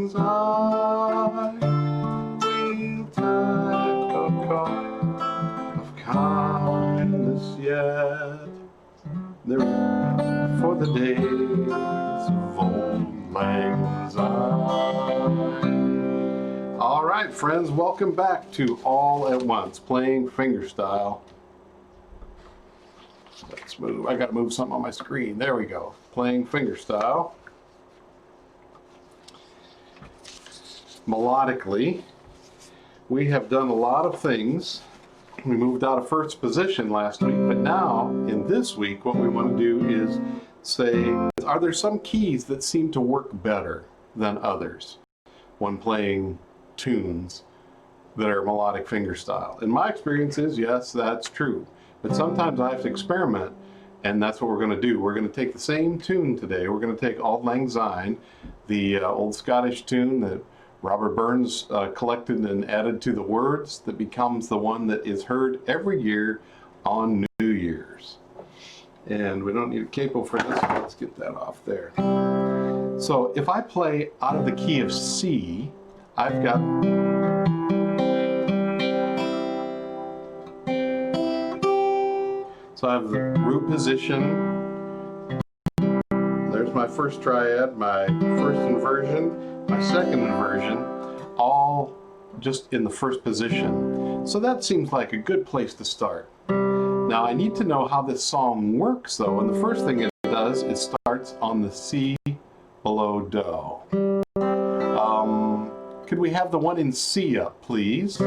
I will take a cup of kindness yet. There we go. For the days of Auld Lang Syne. All right, friends, welcome back to All at Once, playing fingerstyle. Let's move. I got to move something on my screen. There we go. Playing fingerstyle. Melodically, we have done a lot of things. We moved out of first position last week, but now in this week what we want to do is say, are there some keys that seem to work better than others when playing tunes that are melodic fingerstyle? And my experience is, yes, that's true, but sometimes I have to experiment, and that's what we're going to do. We're going to take the same tune today. We're going to take Auld Lang Syne, the old Scottish tune that Robert Burns collected and added to the words, that becomes the one that is heard every year on New Year's. And we don't need a capo for this, so let's get that off there. So if I play out of the key of C, I've got so I have the root position. There's my first triad, my first inversion, my second inversion, all just in the first position. So that seems like a good place to start. Now I need to know how this song works though, and the first thing it does is starts on the C below Do. Could we have the one in C up, please?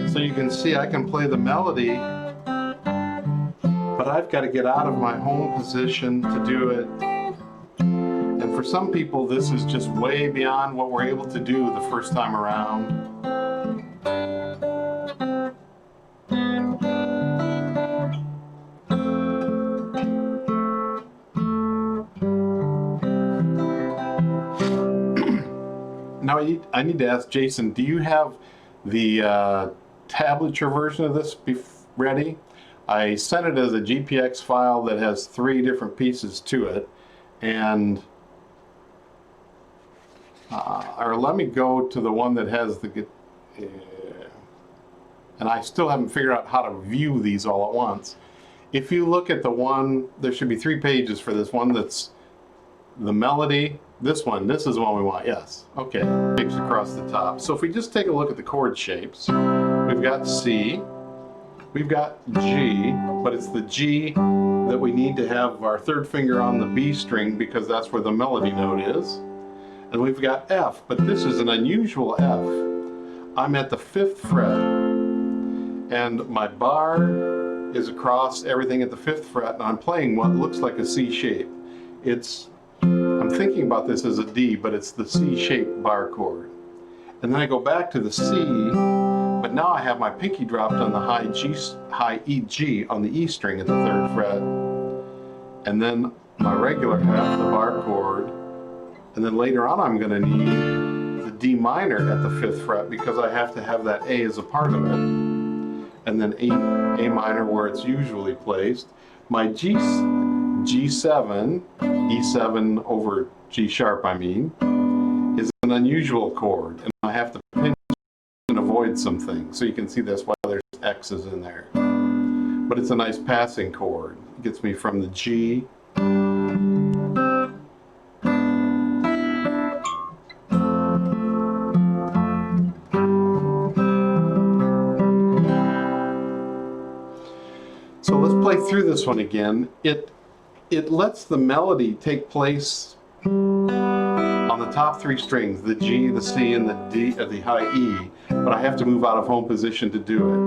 So you can see I can play the melody, but I've got to get out of my home position to do it. And for some people, this is just way beyond what we're able to do the first time around. Now I need to ask Jason, do you have the tablature version of this ready? I sent it as a GPX file that has 3 different pieces to it, and or let me go to the one that has the and I still haven't figured out how to view these all at once. If you look at the one, there should be 3 pages for this one that's the melody. This is the one we want, yes. Okay, shapes across the top. So if we just take a look at the chord shapes, we've got C, we've got G, but it's the G that we need to have our third finger on the B string because that's where the melody note is. And we've got F, but this is an unusual F. I'm at the 5th fret, and my bar is across everything at the 5th fret, and I'm playing what looks like a C shape. I'm thinking about this as a D, but it's the C-shaped bar chord. And then I go back to the C, but now I have my pinky dropped on the high E G on the E string at the 3rd fret, and then my regular F, the bar chord, and then later on I'm going to need the D minor at the 5th fret because I have to have that A as a part of it, and then A minor where it's usually placed. My G7, E7 over G sharp, I mean, is an unusual chord, and I have to pinch and avoid some things. So you can see that's why there's X's in there. But it's a nice passing chord. It gets me from the G So let's play through this one again. It lets the melody take place on the top 3 strings, the G, the C, and the D, the high E, but I have to move out of home position to do it.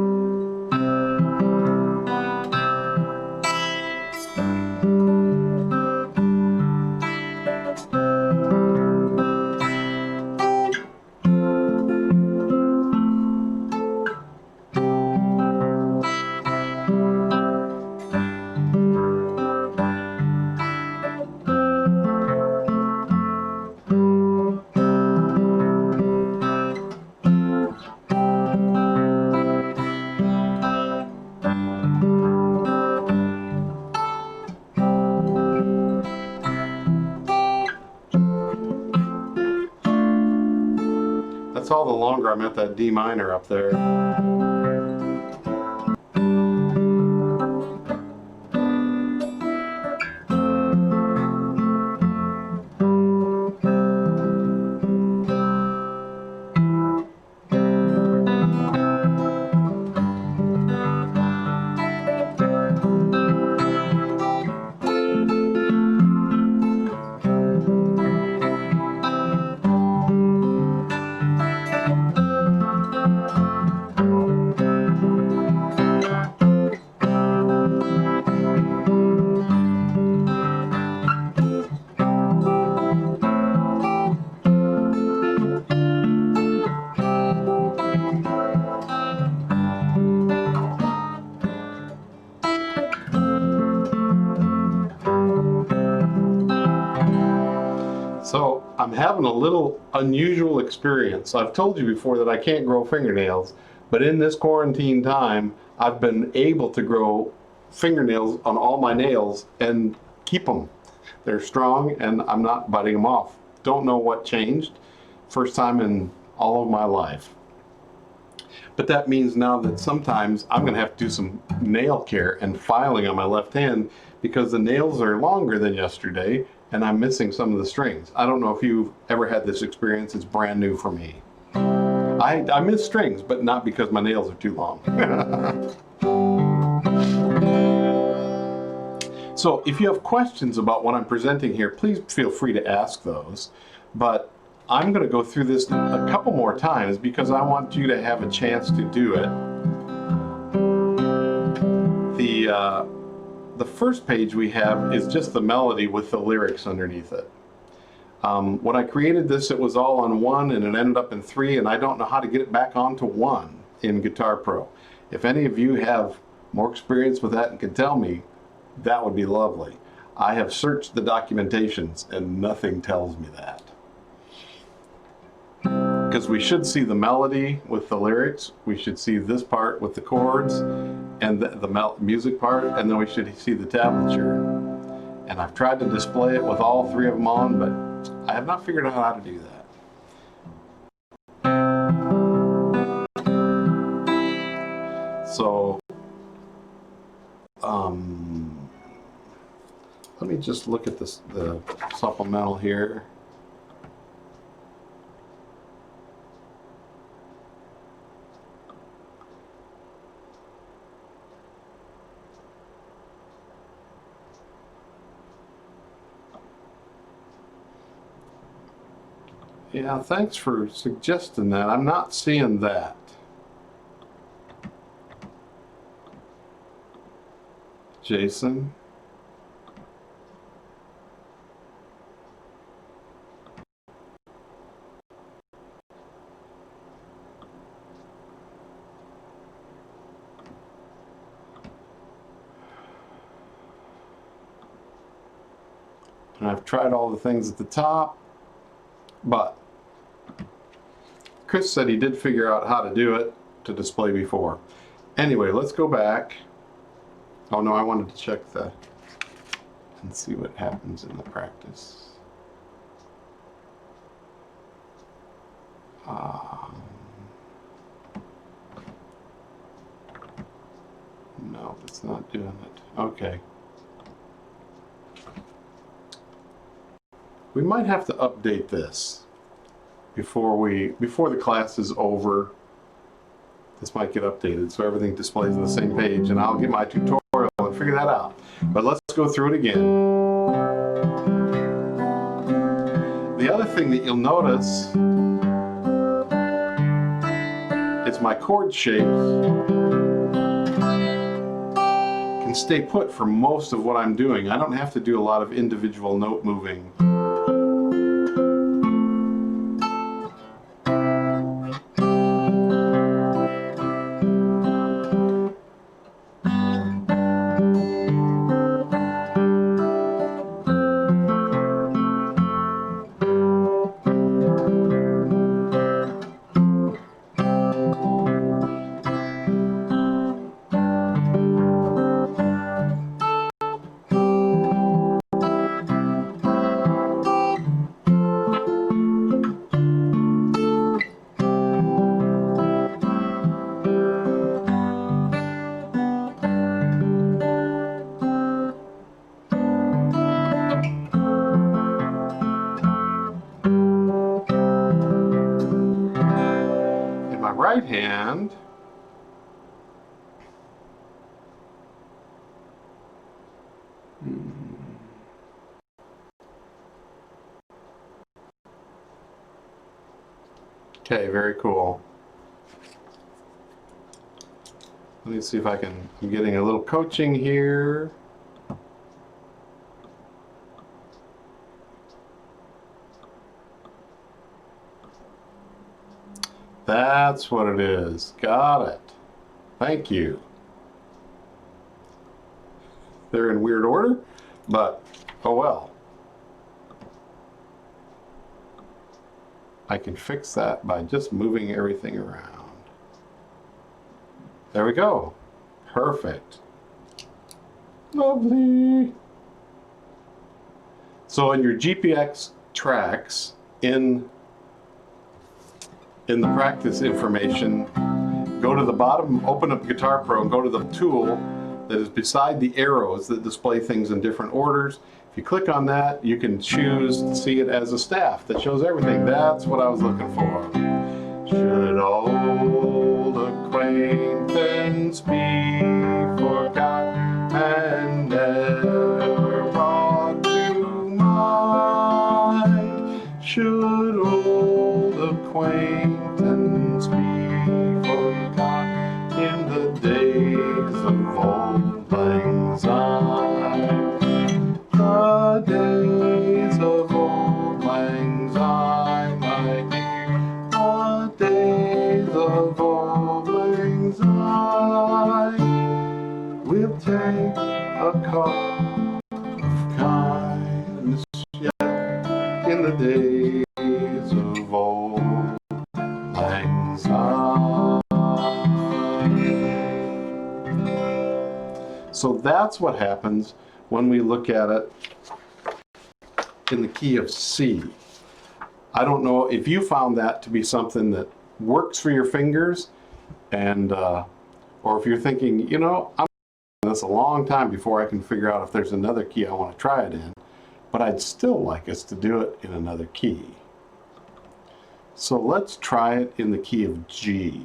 frets, all the longer I'm at that D minor up there. So I'm having a little unusual experience. I've told you before that I can't grow fingernails, but in this quarantine time, I've been able to grow fingernails on all my nails and keep them. They're strong and I'm not biting them off. Don't know what changed. First time in all of my life. But that means now that sometimes I'm going to have to do some nail care and filing on my left hand because the nails are longer than yesterday and I'm missing some of the strings. I don't know if you've ever had this experience. It's brand new for me. I miss strings, but not because my nails are too long. So if you have questions about what I'm presenting here, please feel free to ask those. But I'm going to go through this a couple more times because I want you to have a chance to do it. The first page we have is just the melody with the lyrics underneath it. When I created this, it was all on 1 and it ended up in 3, and I don't know how to get it back onto 1 in Guitar Pro. If any of you have more experience with that and can tell me, that would be lovely. I have searched the documentations and nothing tells me that. Because we should see the melody with the lyrics, we should see this part with the chords and the music part, and then we should see the tablature. And I've tried to display it with all 3 of them on, but I have not figured out how to do that. So, let me just look at this, the supplemental here. Yeah, thanks for suggesting that. I'm not seeing that. Jason. And I've tried all the things at the top, but Chris said he did figure out how to do it to display before. Anyway, let's go back. Oh no, I wanted to check the and see what happens in the practice. No, it's not doing it. Okay. We might have to update this before the class is over. This might get updated so everything displays on the same page, and I'll get my tutorial and figure that out. But let's go through it again. The other thing that you'll notice is my chord shapes can stay put for most of what I'm doing. I don't have to do a lot of individual note moving. right hand, okay, very cool. Let me see if I'm getting a little coaching here. That's what it is. Got it. Thank you. They're in weird order, but oh well. I can fix that by just moving everything around. There we go. Perfect. Lovely. So in your GPX tracks, in the practice information, go to the bottom, open up Guitar Pro, and go to the tool that is beside the arrows that display things in different orders. If you click on that, you can choose to see it as a staff that shows everything. That's what I was looking for. Should old acquaintance be forgot and never brought to mind? Should old acquaintance be forgot in the days of Auld Lang Syne? The days of Auld Lang Syne, my dear, the days of Auld Lang Syne. We'll take a cup of kindness yet in the days of Auld Lang Syne. So that's what happens when we look at it in the key of C. I don't know if you found that to be something that works for your fingers, and or if you're thinking, you know, I'm doing this a long time before I can figure out if there's another key I want to try it in, but I'd still like us to do it in another key. So let's try it in the key of G.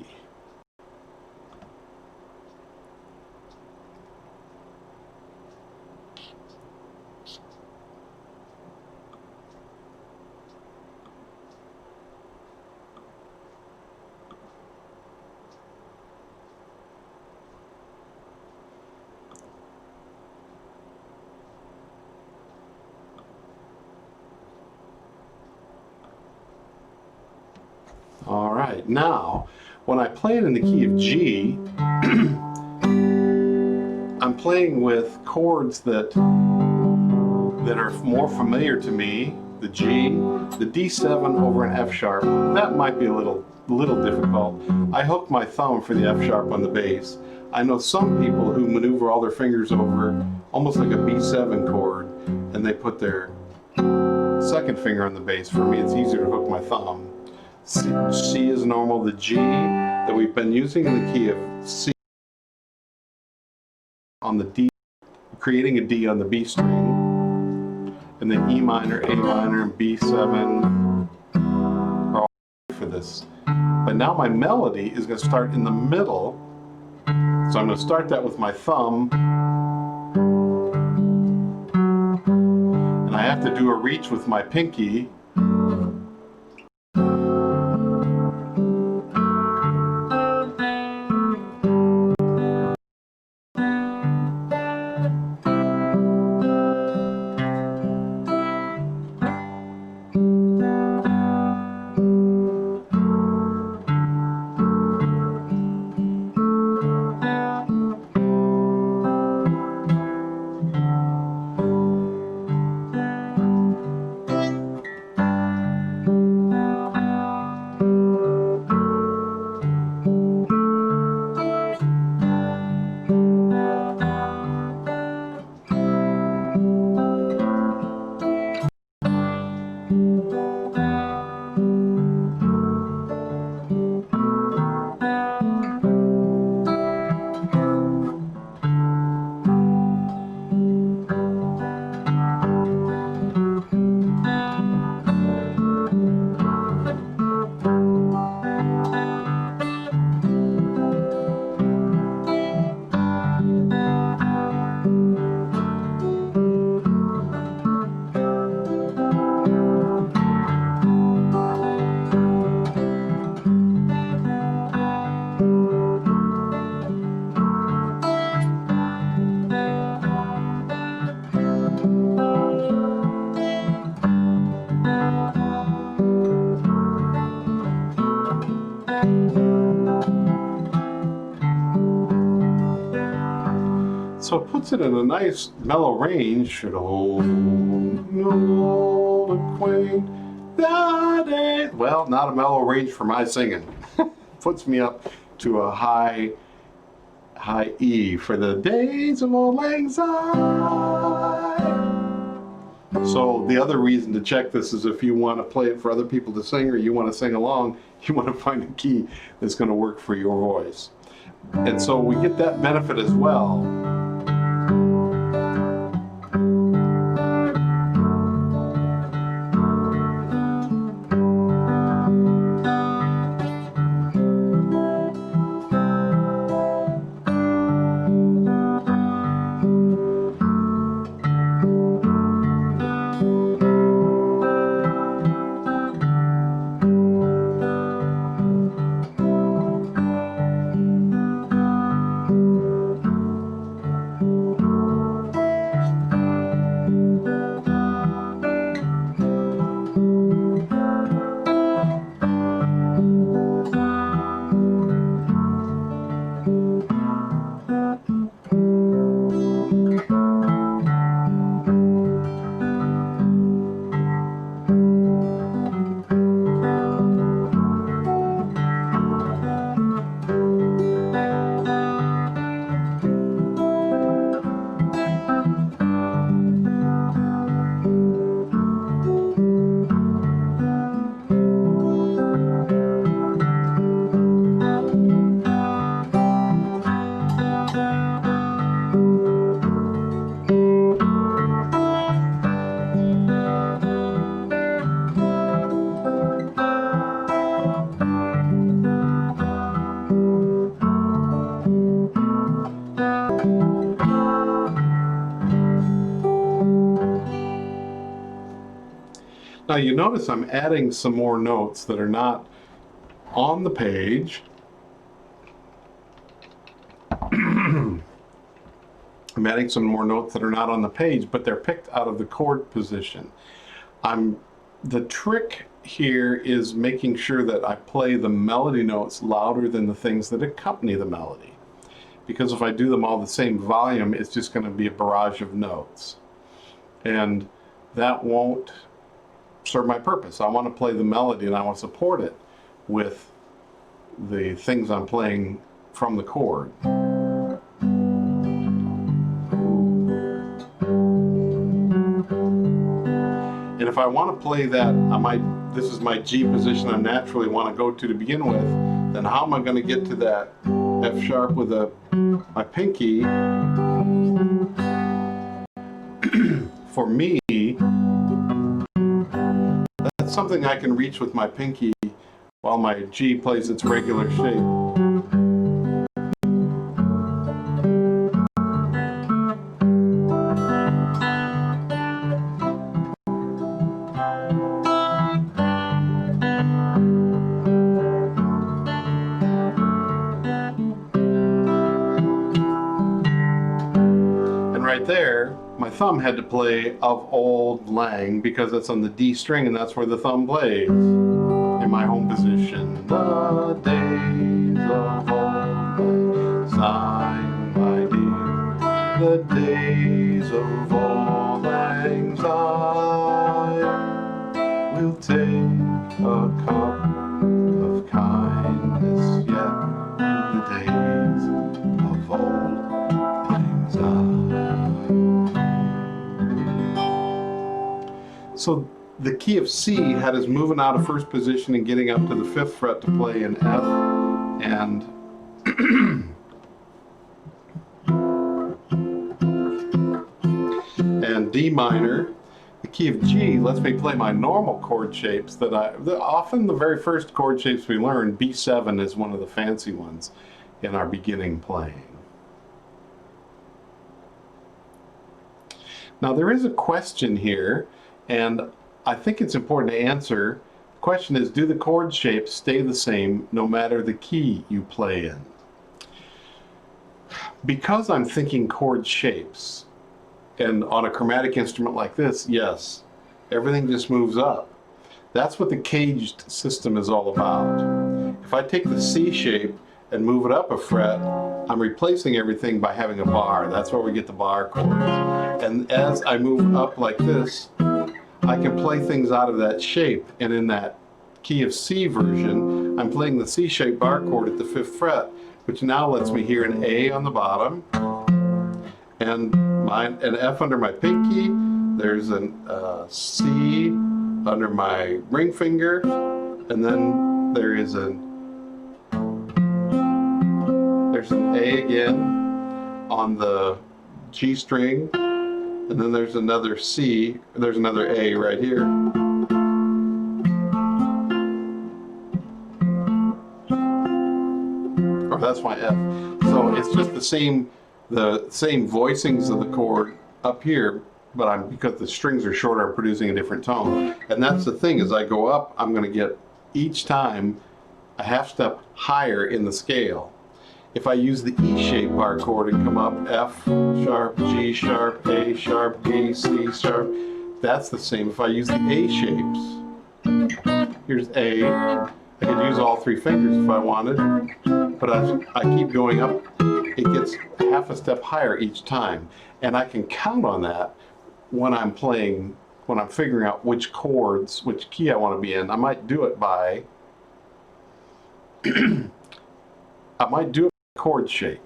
All right, now when I play it in the key of G, I'm playing with chords that are more familiar to me. The G, the D7 over an F sharp. That might be a little difficult. I hook my thumb for the F sharp on the bass. I know some people who maneuver all their fingers over almost like a B7 chord, and they put their second finger on the bass. For me, it's easier to hook my thumb. C is normal. The G that we've been using in the key of C on the D, creating a D on the B string, and then E minor, A minor, and B7 are all for this. But now my melody is going to start in the middle, so I'm going to start that with my thumb, and I have to do a reach with my pinky. puts it in a nice mellow range. Should old acquaint the day. Well, not a mellow range for my singing. Puts me up to a high E for the days of Auld Lang Syne. So the other reason to check this is if you want to play it for other people to sing, or you want to sing along, you want to find a key that's going to work for your voice. And so we get that benefit as well. Now you notice I'm adding some more notes that are not on the page. I'm adding some more notes that are not on the page, but they're picked out of the chord position. The trick here is making sure that I play the melody notes louder than the things that accompany the melody. Because if I do them all the same volume, it's just going to be a barrage of notes. And that won't serve my purpose. I want to play the melody and I want to support it with the things I'm playing from the chord. And if I want to play that, this is my G position I naturally want to go to begin with, then how am I going to get to that F sharp with my pinky? For me, that's something I can reach with my pinky while my G plays its regular shape. Right there, my thumb had to play of Auld Lang because it's on the D string and that's where the thumb plays in my home position. The days of Auld Lang Syne, my dear, the days of Auld Lang Syne. We'll take a cup of kindness yet in the days of Auld Lang Syne. So the key of C had us moving out of first position and getting up to the 5th fret to play in F and and D minor. The key of G lets me play my normal chord shapes that often the very first chord shapes we learn. B7 is one of the fancy ones in our beginning playing. Now there is a question here, and I think it's important to answer. The question is, do the chord shapes stay the same no matter the key you play in? Because I'm thinking chord shapes, and on a chromatic instrument like this, yes, everything just moves up. That's what the caged system is all about. If I take the C shape and move it up a fret, I'm replacing everything by having a bar. That's where we get the bar chords. And as I move up like this, I can play things out of that shape. And in that key of C version, I'm playing the C-shaped bar chord at the 5th fret, which now lets me hear an A on the bottom, and an F under my pinky. There's a C under my ring finger, and then there's an A again on the G string, and then there's another C, there's another A right here. Or that's my F. So it's just the same voicings of the chord up here, but because the strings are shorter, I'm producing a different tone. And that's the thing, as I go up, I'm going to get each time a half step higher in the scale. If I use the E shape bar chord and come up F sharp, G sharp, A sharp, D, C sharp, that's the same. If I use the A shapes, here's A, I could use all 3 fingers if I wanted, but as I keep going up, it gets half a step higher each time. And I can count on that when I'm playing, when I'm figuring out which chords, which key I want to be in. I might do it by, chord shape.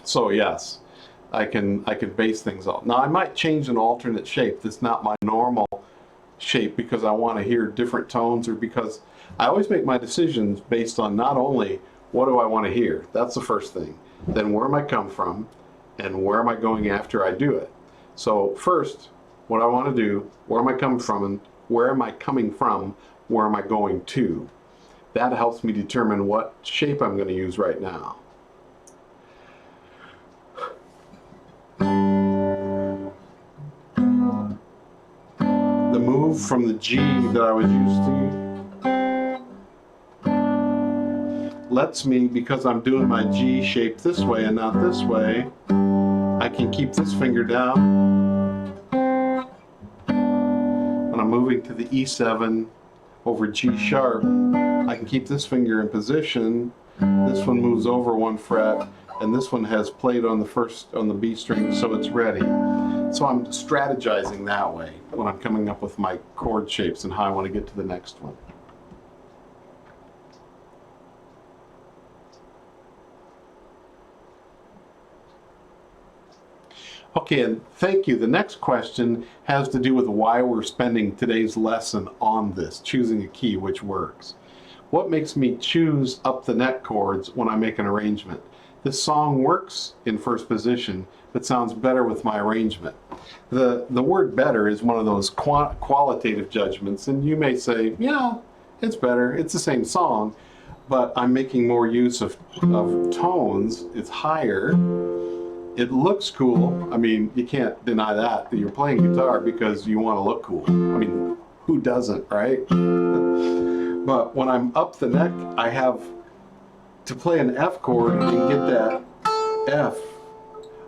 So yes, I can base things off. Now I might change an alternate shape that's not my normal shape because I want to hear different tones, or because I always make my decisions based on not only what do I want to hear, that's the first thing, then where am I come from and where am I going after I do it. So first, what I want to do, where am I coming from, and where am I coming from, where am I going to? That helps me determine what shape I'm going to use right now. The move from the G that I was used to lets me, because I'm doing my G shape this way and not this way, I can keep this finger down. When I'm moving to the E7 over G sharp, I can keep this finger in position. This one moves over 1 fret, and this one has played on the B string, so it's ready. So I'm strategizing that way when I'm coming up with my chord shapes and how I want to get to the next one. Okay, and thank you. The next question has to do with why we're spending today's lesson on this, choosing a key which works. What makes me choose up the neck chords when I make an arrangement? This song works in first position, but sounds better with my arrangement. The word better is one of those qualitative judgments, and you may say, yeah, it's better, it's the same song, but I'm making more use of tones, it's higher. It looks cool. I mean, you can't deny that you're playing guitar because you want to look cool. I mean, who doesn't, right? But when I'm up the neck, I have to play an F chord and get that F.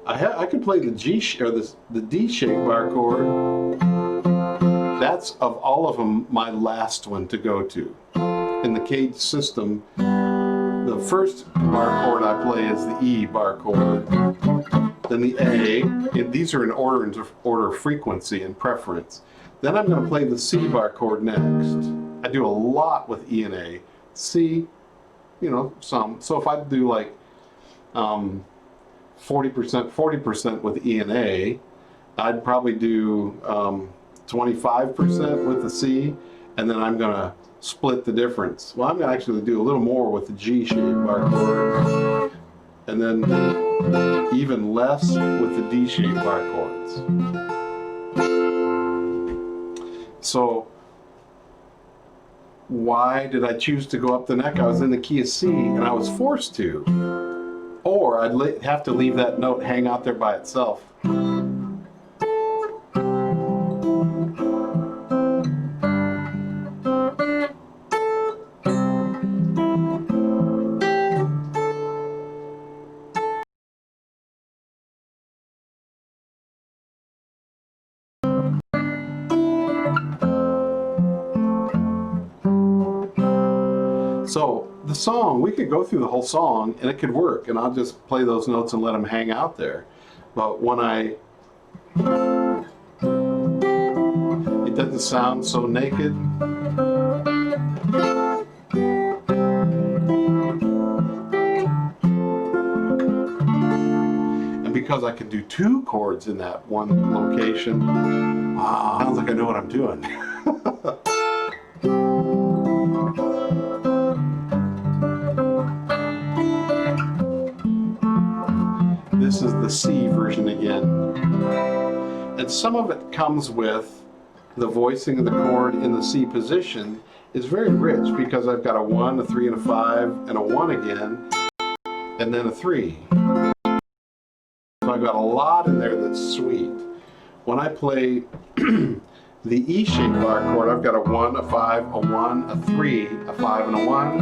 I could play the G or the D shape bar chord. That's, of all of them, my last one to go to. In the Cage system, the first bar chord I play is the E bar chord. Then the A, and these are in order of frequency and preference. Then I'm going to play the C bar chord next. I do a lot with E and A. C, you know, some. So if I do like 40% with E and A, I'd probably do 25% with the C, and then I'm going to split the difference. Well, I'm going to actually do a little more with the G shape bar chord, and then even less with the D shape bar chords. So why did I choose to go up the neck? I was in the key of C and I was forced to. Or I'd have to leave that note hang out there by itself. So the song, we could go through the whole song and it could work, and I'll just play those notes and let them hang out there. But when it doesn't sound so naked. And because I can do two chords in that one location, sounds like I know what I'm doing. This is the C version again. And some of it comes with the voicing of the chord in the C position is very rich because I've got a 1, a 3, and a 5, and a 1 again, and then a 3. So I've got a lot in there that's sweet. When I play the E-shaped bar chord, I've got a 1, a 5, a 1, a 3, a 5, and a 1.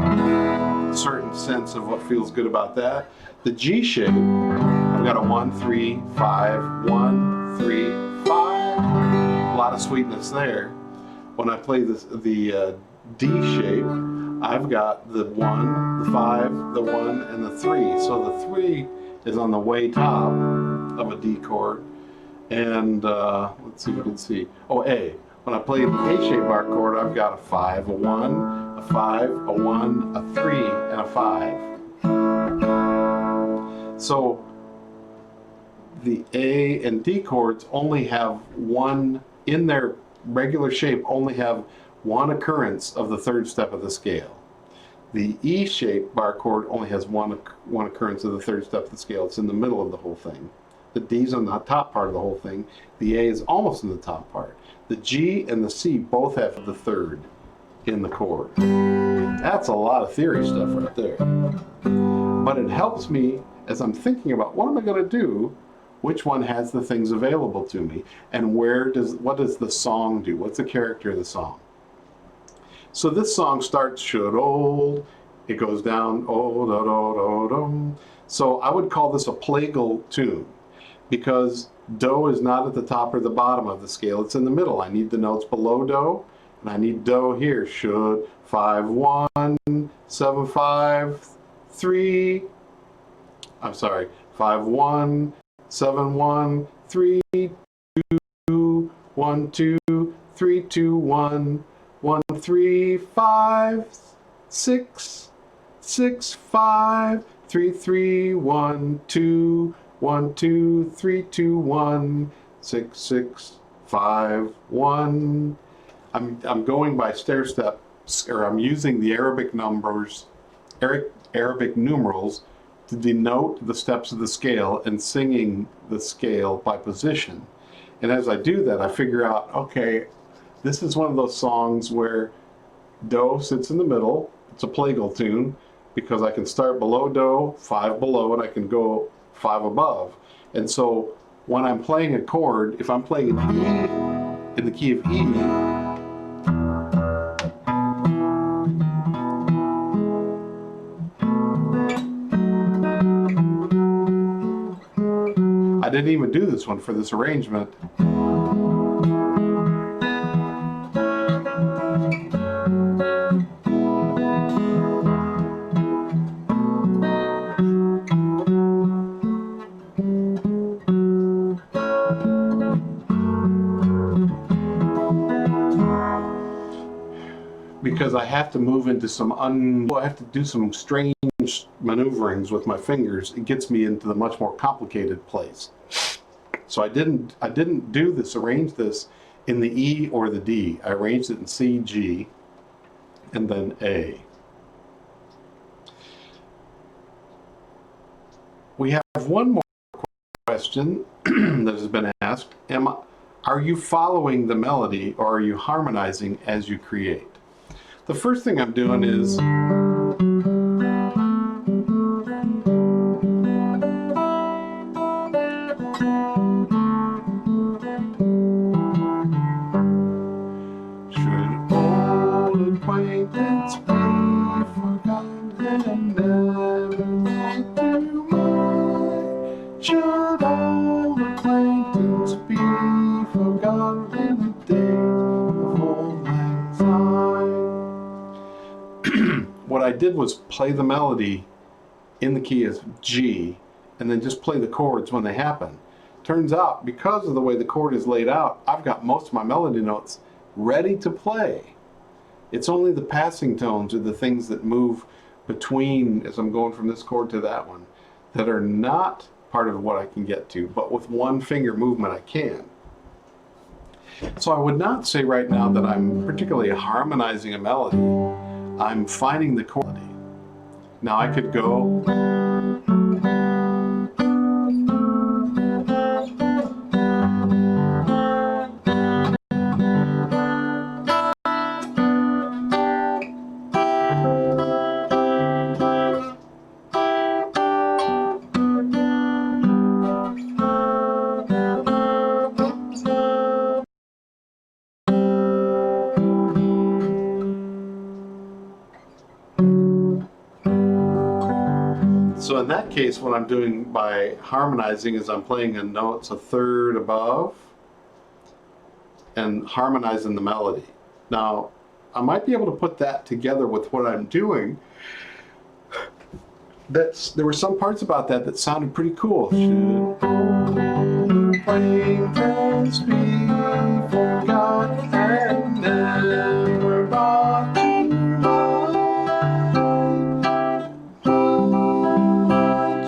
A certain sense of what feels good about that. The G shape, I've got a 1, 3, 5, 1, 3, 5. A lot of sweetness there. When I play the D shape, I've got the 1, the 5, the 1, and the 3. So the 3 is on the way top of a D chord. And let's see, what did see? Oh, A. When I play the A-shaped bar chord, I've got a 5, a 1, a 5, a 1, a 3, and a 5. So the A and D chords only have one, in their regular shape, only have one occurrence of the third step of the scale. The E-shaped bar chord only has one occurrence of the third step of the scale. It's in the middle of the whole thing. The D's on the top part of the whole thing. The A is almost in the top part. The G and the C both have the third in the chord. That's a lot of theory stuff right there. But it helps me as I'm thinking about what am I going to do, which one has the things available to me, and what does the song do? What's the character of the song? So this song starts, should old, it goes down, oh, da, da, da, da. So I would call this a plagal tune, because do is not at the top or the bottom of the scale, it's in the middle. I need the notes below do, and I need do here. Should 5 1 7 5 3. I'm sorry, 5 1 7 1 3 2 1 2 3 2 1 1 3 5 6 6 5 3 3 1 2 1 2 3 2 1 6 6 5 1. I'm going by stair steps, or I'm using the Arabic numbers, Arabic numerals, to denote the steps of the scale and singing the scale by position. And as I do that, I figure out, okay, this is one of those songs where do sits in the middle. It's a plagal tune because I can start below do, 5 below, and I can go 5 above. And so when I'm playing a chord, if I'm playing an E in the key of E, I didn't even do this one for this arrangement. Because I have to move into I have to do some strange maneuverings with my fingers. It gets me into the much more complicated place. So I didn't arrange this in the E or the D. I arranged it in C, G, and then A. We have one more question that has been asked. Are you following the melody, or are you harmonizing as you create? The first thing I'm doing is should old acquaintance be forgotten and never made to mind? Should old acquaintance be forgotten in the days of Auld Lang Syne? What I did was play the melody in the key of G and then just play the chords when they happen. Turns out, because of the way the chord is laid out, I've got most of my melody notes ready to play. It's only the passing tones or the things that move between, as I'm going from this chord to that one, that are not part of what I can get to, but with one finger movement I can. So I would not say right now that I'm particularly harmonizing a melody. I'm finding the chord. Now I could go So in that case, what I'm doing by harmonizing is I'm playing a notes a third above and harmonizing the melody. Now, I might be able to put that together with what I'm doing. There were some parts about that that sounded pretty cool. Should acquaintance be forgot and never brought to mind?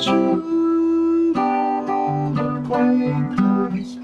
Should acquaintance be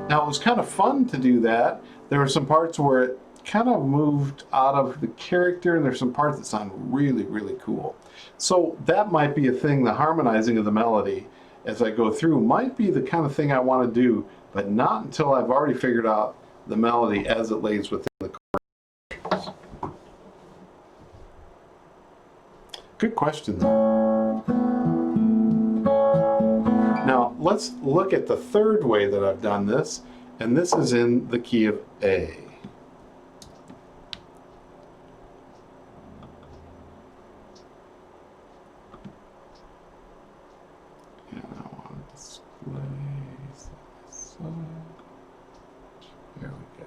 Now, it was kind of fun to do that. There were some parts where it kind of moved out of the character, and there's some parts that sound really, really cool. So that might be a thing, the harmonizing of the melody as I go through might be the kind of thing I want to do, but not until I've already figured out the melody as it lays within the chords. Good question, though. Now, let's look at the third way that I've done this, and this is in the key of A. And I want to display this. There we go.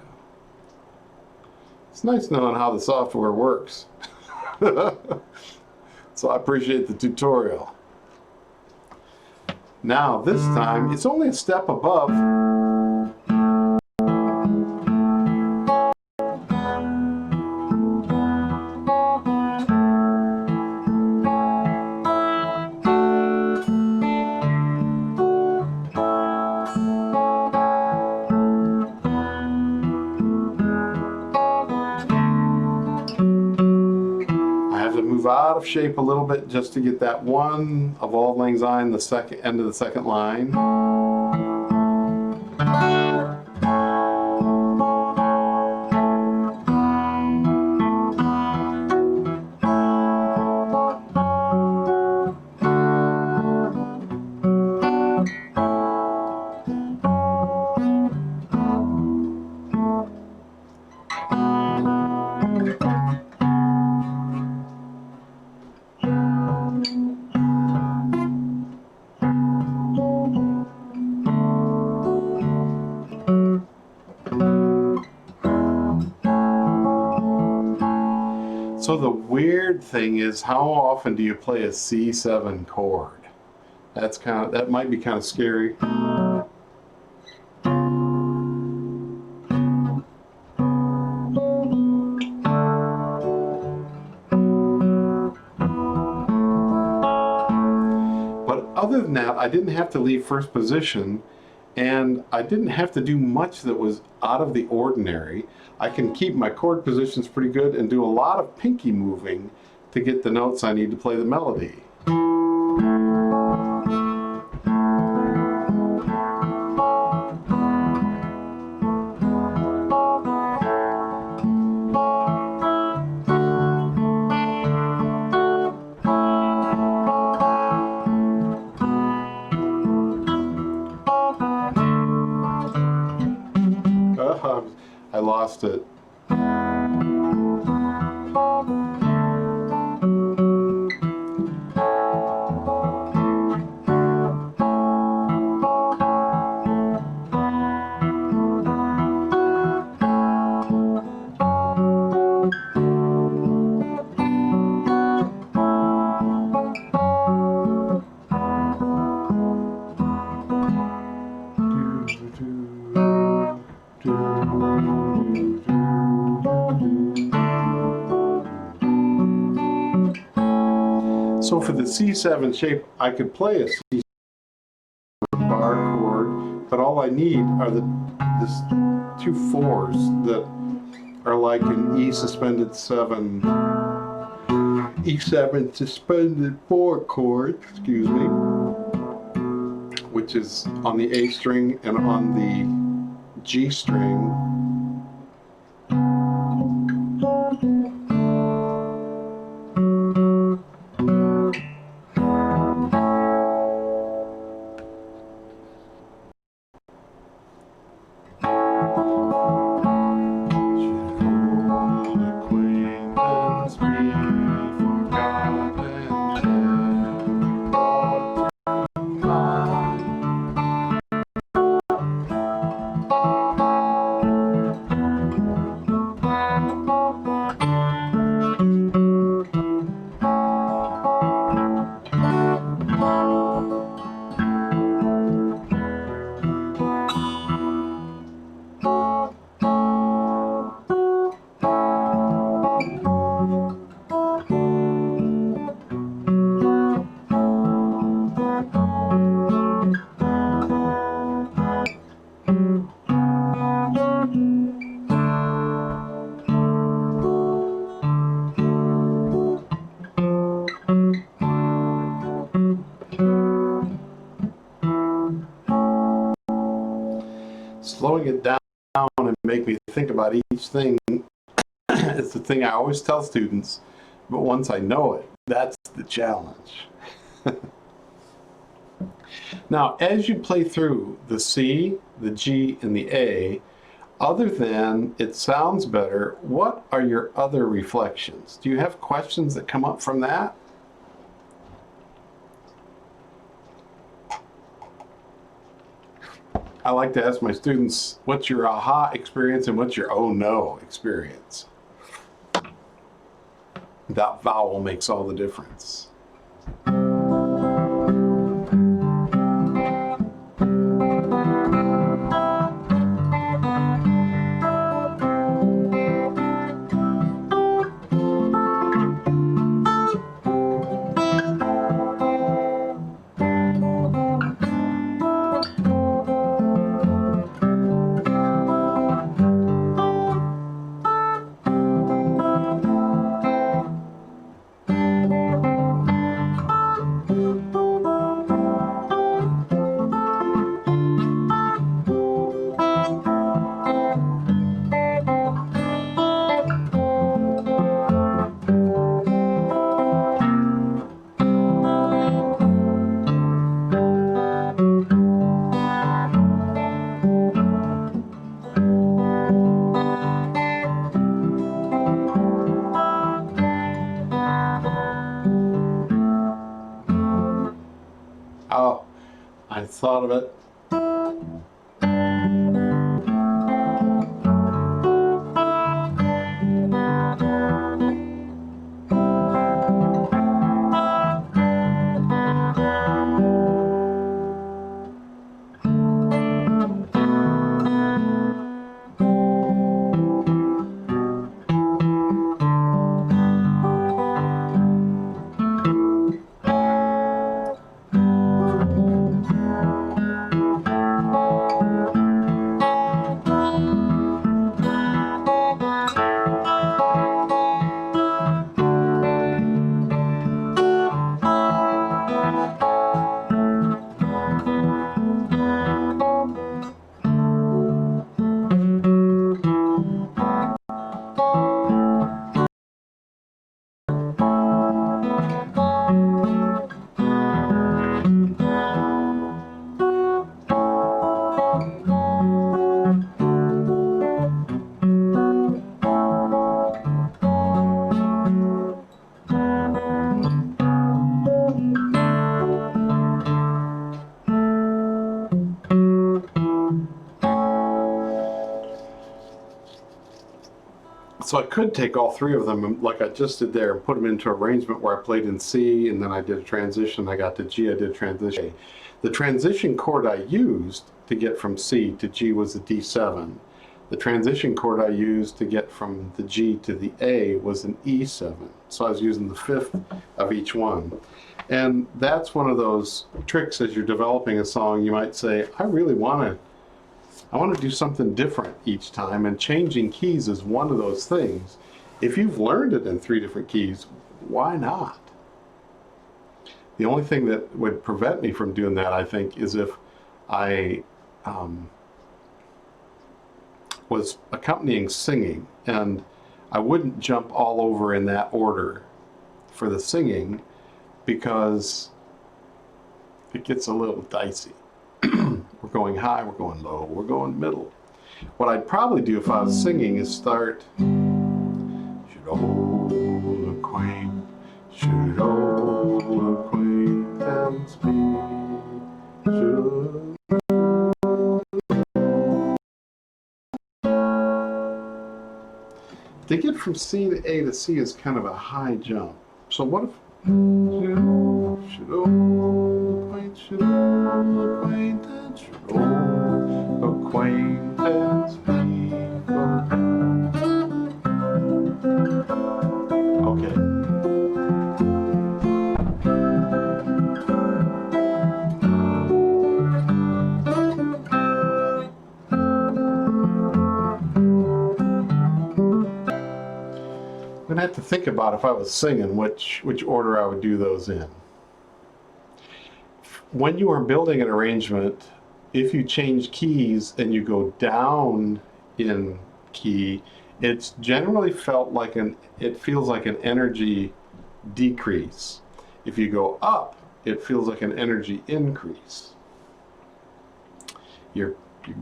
It's nice knowing how the software works. So I appreciate the tutorial. Now, this time, it's only a step above. Out of shape a little bit just to get that one of Auld Lang Syne, the second end of the second line. So the weird thing is, how often do you play a C7 chord? That might be kind of scary. But other than that, I didn't have to leave first position, and I didn't have to do much that was out of the ordinary. I can keep my chord positions pretty good and do a lot of pinky moving to get the notes I need to play the melody. lost it. So for the C7 shape, I could play a C7 bar chord, but all I need are this 2 4s that are like an E suspended 7, E7 suspended 4 chord, excuse me, which is on the A string and on the G string. Slowing it down and make me think about each thing is the thing I always tell students, but once I know it, that's the challenge. Now, as you play through the C, the G, and the A, other than it sounds better, what are your other reflections? Do you have questions that come up from that? I like to ask my students, what's your aha experience and what's your oh no experience? That vowel makes all the difference. Oh, I thought of it. So I could take all three of them, like I just did there, and put them into arrangement where I played in C, and then I did a transition. I got to G, I did a transition. The transition chord I used to get from C to G was a D7. The transition chord I used to get from the G to the A was an E7. So I was using the fifth of each one. And that's one of those tricks as you're developing a song. You might say, I want to do something different each time, and changing keys is one of those things. If you've learned it in 3 different keys, why not? The only thing that would prevent me from doing that, I think, is if I was accompanying singing, and I wouldn't jump all over in that order for the singing, because it gets a little dicey. We're going high, we're going low, we're going middle. What I'd probably do if I was singing is start, should old acquaintance be, should. To get from C to A to C is kind of a high jump. So what if, should old acquaintance be. Okay. I'm gonna have to think about if I was singing which order I would do those in. When you are building an arrangement, if you change keys and you go down in key, it's generally it feels like an energy decrease. If you go up, it feels like an energy increase. You're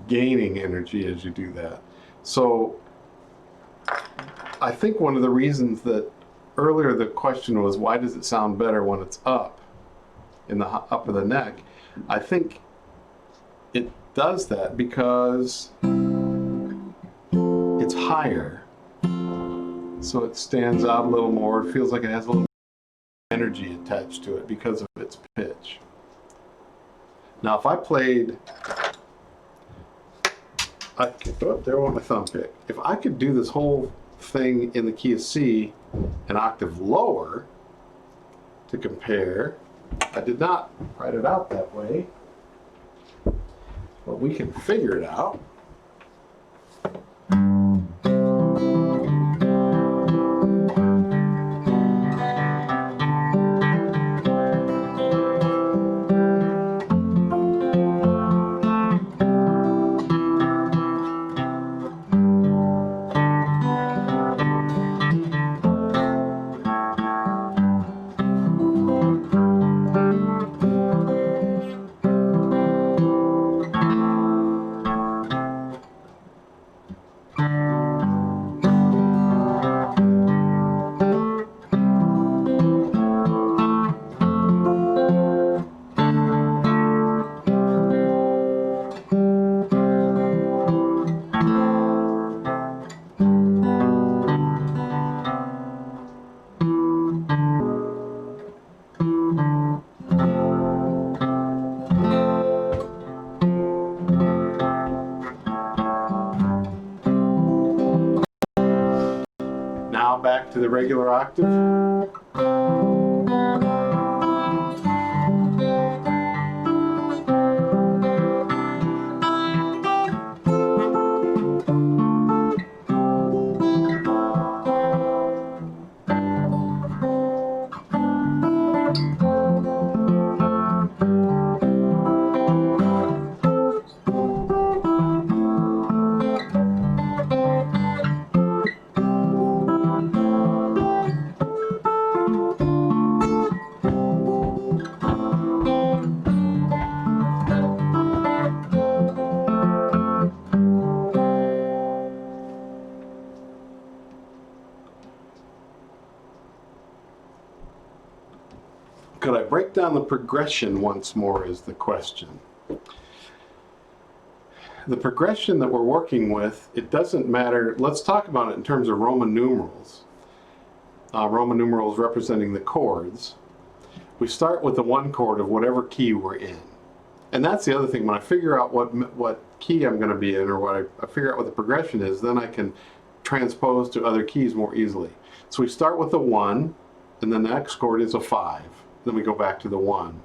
gaining energy as you do that. So I think one of the reasons that earlier the question was, why does it sound better when it's up, in the up of the neck? I think it does that because it's higher, so it stands out a little more. It feels like it has a little energy attached to it because of its pitch. Now if I played, there went my thumb pick. If I could do this whole thing in the key of C an octave lower to compare, I did not write it out that way, but we can figure it out. Now back to the regular octave. Could I break down the progression once more is the question. the progression that we're working with, it doesn't matter. Let's talk about it in terms of Roman numerals. Roman numerals representing the chords. We start with the one chord of whatever key we're in. And that's the other thing. When I figure out what key I'm going to be in, or what I figure out what the progression is, then I can transpose to other keys more easily. So we start with the 1, and the next chord is a 5. Then we go back to the 1.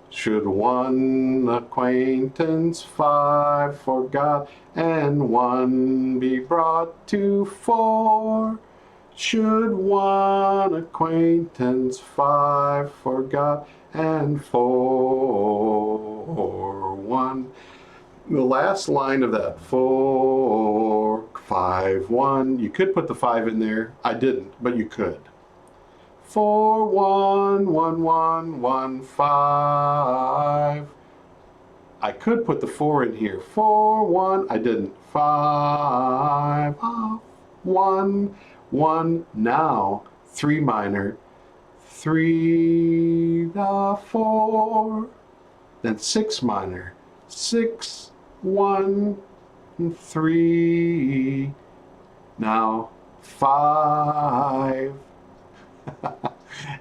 Should one acquaintance 5 for God, and 1 be brought to 4? Should one acquaintance 5 for God, and 4 1? The last line of that, 4 5 1. You could put the 5 in there. I didn't, but you could. 4 1 1 1 1 5. I could put the 4 in here. 4 1. I didn't. 5 1 1. Now 3 minor. 3 the 4. Then 6 minor. 6 1 3. Now 5.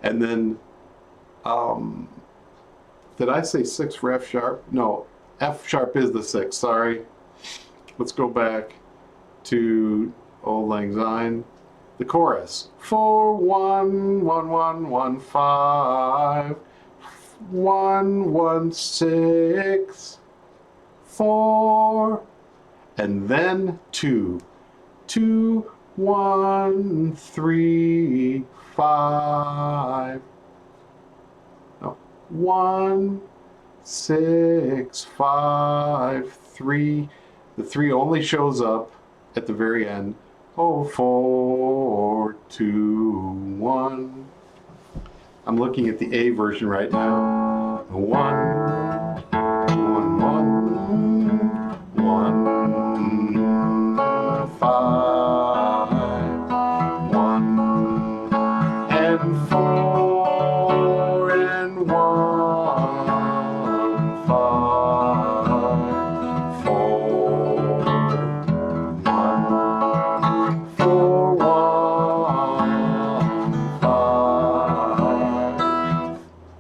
And then, did I say 6 for F sharp? No, F sharp is the 6, sorry. Let's go back to Auld Lang Syne. The chorus. 4 1 1 1 1 5 1 1 6 4, and then 2 2 1 3 5. No, 1 6 5 3. The 3 only shows up at the very end. Oh, 4 2 1. I'm looking at the A version right now. 1 1 1 1 5 1 and 4 and 1 5 4 1 4 1 5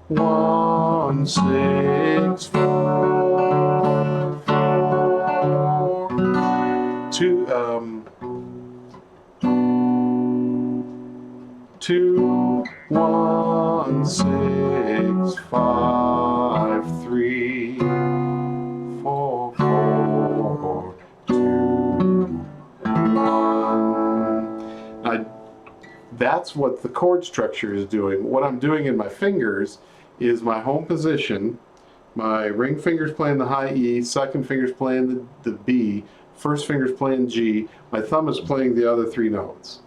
1 6 4 4 2 2 1 6 5 3 4 4 2 1. That's what the chord structure is doing. What I'm doing in my fingers is my home position. My ring finger's playing the high E, second finger's playing the B, first finger's playing G. My thumb is playing the other 3 notes.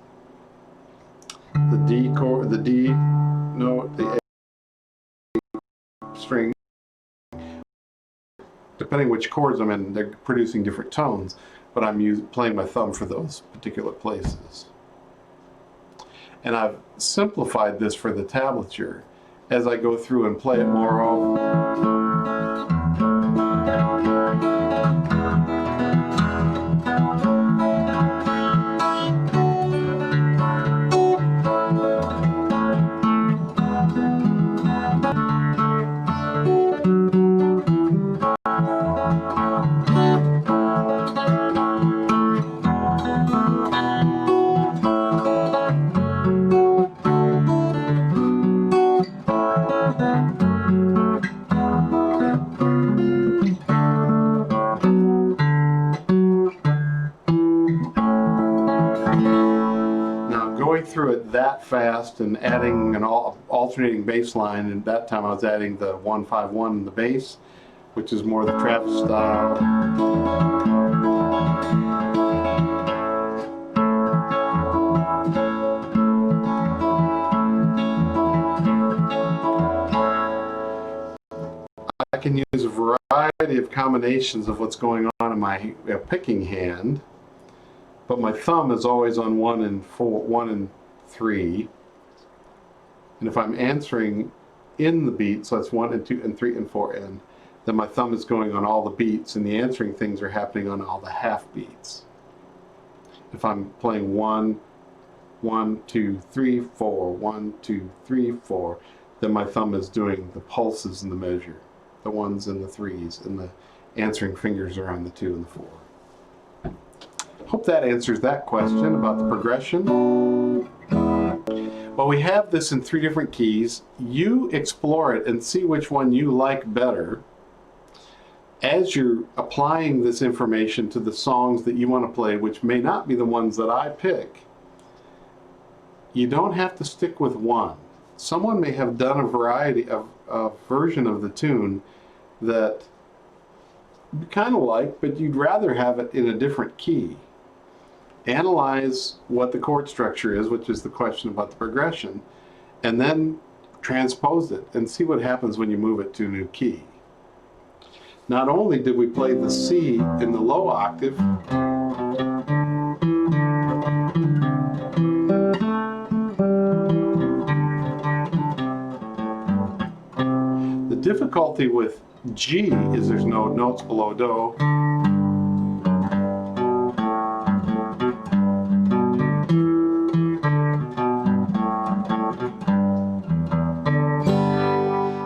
The D chord, the D note, the A string. Depending which chords I'm in, they're producing different tones, but I'm playing my thumb for those particular places. And I've simplified this for the tablature as I go through and play it more often. Through it that fast and adding an alternating bass line, and that time I was adding the 1-5-1 in the bass, which is more the Travis style. I can use a variety of combinations of what's going on in my picking hand, but my thumb is always on 1 and 4, 1 and 3, and if I'm answering in the beat, so that's 1 and 2 and 3 and 4 and then my thumb is going on all the beats, and the answering things are happening on all the half beats. If I'm playing 1, 1, 2, 3, 4, 1, 2, 3, 4, then my thumb is doing the pulses in the measure, the 1s and the 3s, and the answering fingers are on the 2 and the 4. Hope that answers that question about the progression. Well, we have this in 3 different keys. You explore it and see which one you like better as you're applying this information to the songs that you want to play, which may not be the ones that I pick. You don't have to stick with one. Someone may have done a variety of a version of the tune that you kind of like, but you'd rather have it in a different key. Analyze what the chord structure is, which is the question about the progression, and then transpose it and see what happens when you move it to a new key. Not only did we play the C in the low octave, the difficulty with G is there's no notes below Do.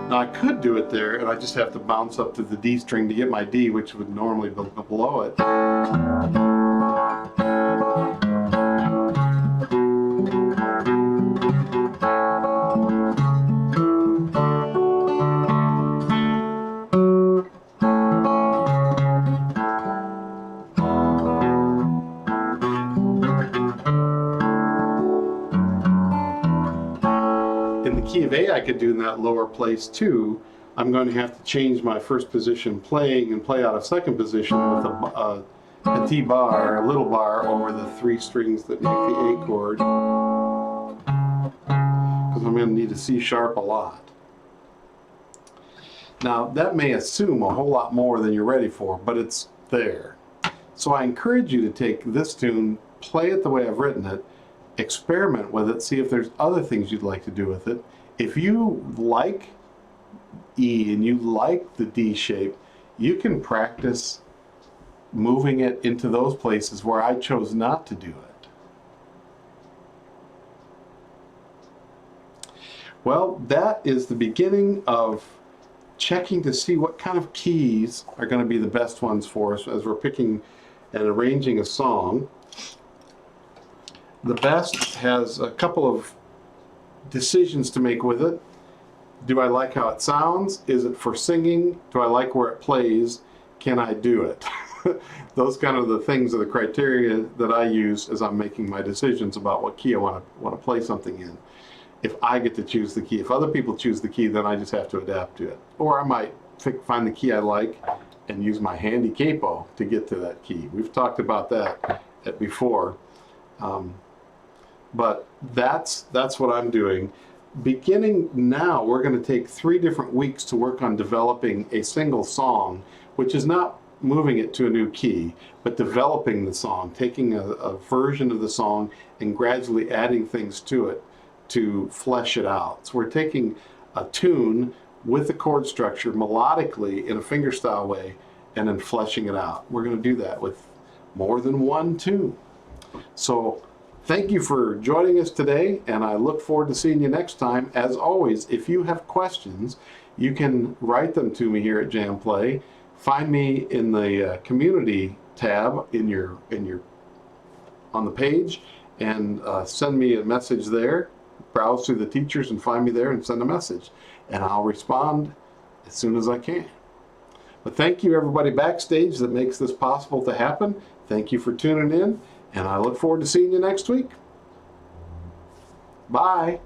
Now I could do it there, and I just have to bounce up to the D string to get my D, which would normally be below it. In the key of A, I could do in that lower place too. I'm going to have to change my first position playing and play out of second position with a T bar, a little bar over the 3 strings that make the A chord, because I'm going to need a C sharp a lot. Now that may assume a whole lot more than you're ready for, but it's there. So I encourage you to take this tune, play it the way I've written it, experiment with it, see if there's other things you'd like to do with it. If you like E and you like the D shape, you can practice moving it into those places where I chose not to do it. Well, that is the beginning of checking to see what kind of keys are going to be the best ones for us as we're picking and arranging a song. The best has a couple of decisions to make with it. Do I like how it sounds? Is it for singing? Do I like where it plays? Can I do it? Those kind of the things are the criteria that I use as I'm making my decisions about what key I want to play something in. If I get to choose the key. If other people choose the key, then I just have to adapt to it. Or I might find the key I like and use my handy capo to get to that key. We've talked about that before. But that's what I'm doing. Beginning now, we're going to take 3 different weeks to work on developing a single song, which is not moving it to a new key, but developing the song, taking a version of the song and gradually adding things to it to flesh it out. So we're taking a tune with the chord structure melodically in a fingerstyle way and then fleshing it out. We're going to do that with more than one tune. So thank you for joining us today, and I look forward to seeing you next time. As always, if you have questions, you can write them to me here at Jam Play. Find me in the community tab on the page, and send me a message there. Browse through the teachers and find me there and send a message, and I'll respond as soon as I can. But thank you everybody backstage that makes this possible to happen. Thank you for tuning in, and I look forward to seeing you next week. Bye.